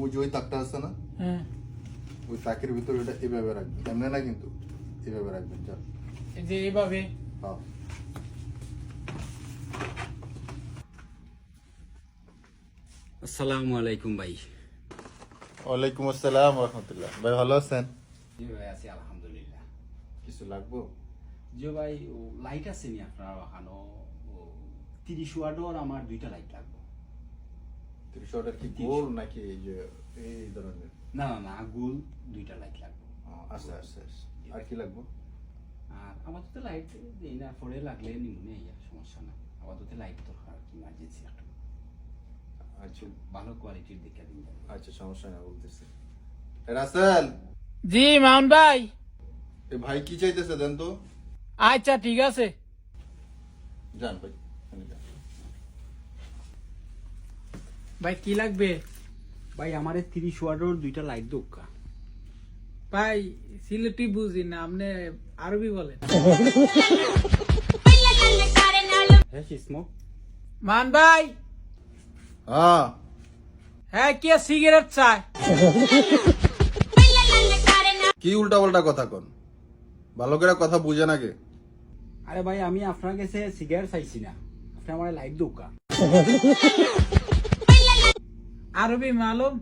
ওই যে ওই তাকটা আছে না, হ্যাঁ ওই তাকের ভিতরে এটা এভাবে রাখবেন, এমনি না কিন্তু এভাবে রাখবেন। যা এই যে এইভাবে। হ্যাঁ। আসসালামু আলাইকুম ভাই। ওয়ালাইকুম আসসালাম রহমতুল্লাহ। ভাই ভালো আছেন? জি ভাই আছি আলহামদুলিল্লাহ। কিছু লাগবো? জি ভাই, ও লাইট আছে নি আপনার ওখানে? 30 ওয়াটের আমার 2টা লাইট লাগবে। 30 ওয়াটের কি গোল নাকি এই যে এই ধরনের? না না না, গোল 2টা লাইট লাগবে। আচ্ছা আচ্ছা। আর কি লাগবো? আর আপাতত লাইট দেই না, পরে লাগলে নিমুনে ইয়া সমস্যা না। আপাতত লাইট দরকার, ইমার্জেন্সি একটা। আচ্ছা ভালো কোয়ালিটির দেখে দিন ভাই। আচ্ছা, সমস্যা না, বলতেছি। রাসেল, জি মামুন ভাই। এ ভাই কি চাইতেছে দেন তো। আচ্ছা ঠিক আছে। যান ভাই, এখানে যান। ভাই কি লাগবে? ভাই আমার 30 ওয়াটের 2টা লাইট দরকার। ভাই সিলেটি বুঝি না, আপনি আরবি বলেন। হ্যাঁ কিসমো। মান ভাই, হ্যাঁ হ্যাঁ কি সিগারেট চাই? কি উল্টা পাল্টা কথা কন, ভালো করে কথা বুঝে নাকি? আরে ভাই আমি আপনার কাছে সিগারেট চাইছি না, আপনি আমার লাইট দরকার। আরবি মালুম?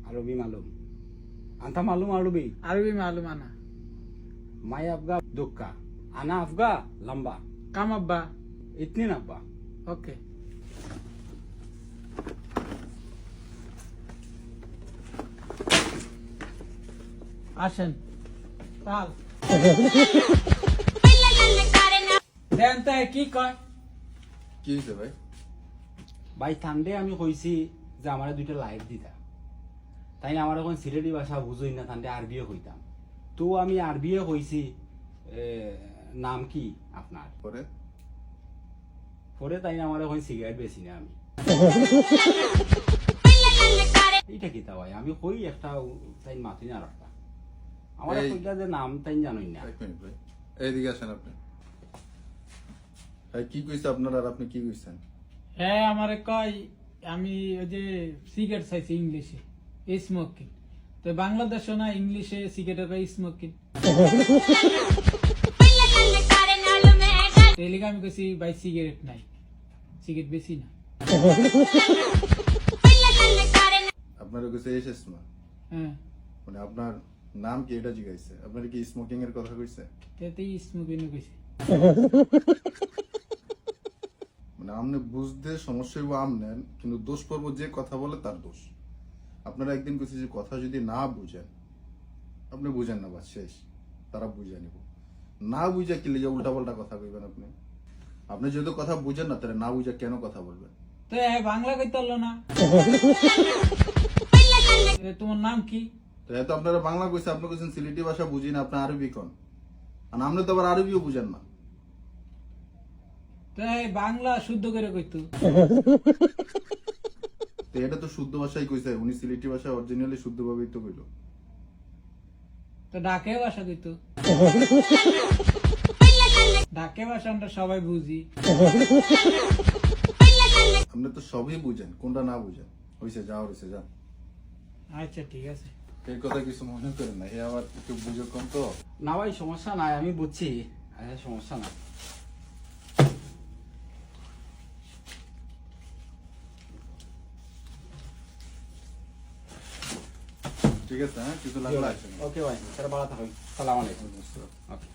আরবি মালুম? আন্তা মালুম আরবি? আরবি মালুম আনা। মাই আফগা দুক্কা, আনা আফগা লম্বা, কাম আব্বা। ইতনি নাব্বা। ওকে। আসেন তাল দেন তো কি কয়? কি হয়েছে ভাই? ভাই ঠান্ডে আমি কইছি যে আমার 2টা লাইট দিতা, তাই না? আমার এখন সিলেটি ভাষা বুঝই না, ঠান্ডে আরবিও কইতাম। তো আমি আরবিও কইছি নাম কি আপনার? পরে পরে তাই না আমার এখন সিগারেট বেশি না আমি। এইটা কি তা ভাই, আমি কই একটা তাই মাতি না রাখতা আমার এই- কইলা যে নাম তাই জানোই না। এক মিনিট ভাই, এইদিকে আসেন আপনি। ভাই কি কইছে আপনার, আর আপনি কি কইছেন? হ্যাঁ আমারে কয় আমি ওই যে সিগারেট চাইছি ইংলিশে স্মোকিং, তো বাংলাদেশে না ইংলিশে সিগারেটের কয় স্মোকিং। এই লিগে আমি কইছি ভাই সিগারেট নাই, সিগারেট বেশি না। আপনার কাছে এসেছ না, হ্যাঁ মানে আপনার নাম কি এটা জিজ্ঞাসা? আপনার কি স্মোকিং এর কথা কইছে? তেতেই স্মোকিং কইছি। মানে আপনি বুঝতে সমস্যা হইব আমনেন, কিন্তু দোষ পর্ব যে কথা বলে তার দোষ। আপনারা একদিন কইছে যে কথা যদি না বুঝেন, আপনি বুঝেন না, বাস শেষ, তারা বুঝে নিব। না বুঝে কি লিগে উল্টা পাল্টা কথা কইবেন আপনি? আপনি যেহেতু কথা বুঝেন না, তাহলে না বুঝে কেন কথা বলবেন? তো বাংলা কইতে পারলো না। তোমার নাম কি? তো এত আপনারা বাংলা কইছে, আপনি কইছেন সিলেটি ভাষা বুঝি না, আপনি আরবি কোন, আর আপনি তো আবার আরবিও বুঝেন না। তো বাংলা শুদ্ধ করে কইতো। তো এটা তো শুদ্ধ ভাষাই কইছে, উনি সিলেটি ভাষা অরিজিনালি শুদ্ধ ভাবেই তো কইলো। তো ডাকে ভাষা কইতো। ডাকে ভাষা আমরা সবাই বুঝি। আপনি তো সবই বুঝেন, কোনটা না বুঝেন? হইছে, যাও হইছে, যা। আচ্ছা ঠিক আছে। এই কথা কিছু মনে করেন না, এ আবার একটু বুঝে কম তো। না ভাই সমস্যা নাই, আমি বুঝছি। সমস্যা নাই। ঠিক আছে, হ্যাঁ, কিছু লাগলে আসেন। ওকে ভাই, তাহলে ভালো থাকুন। সালাম আলাইকুম। ওকে।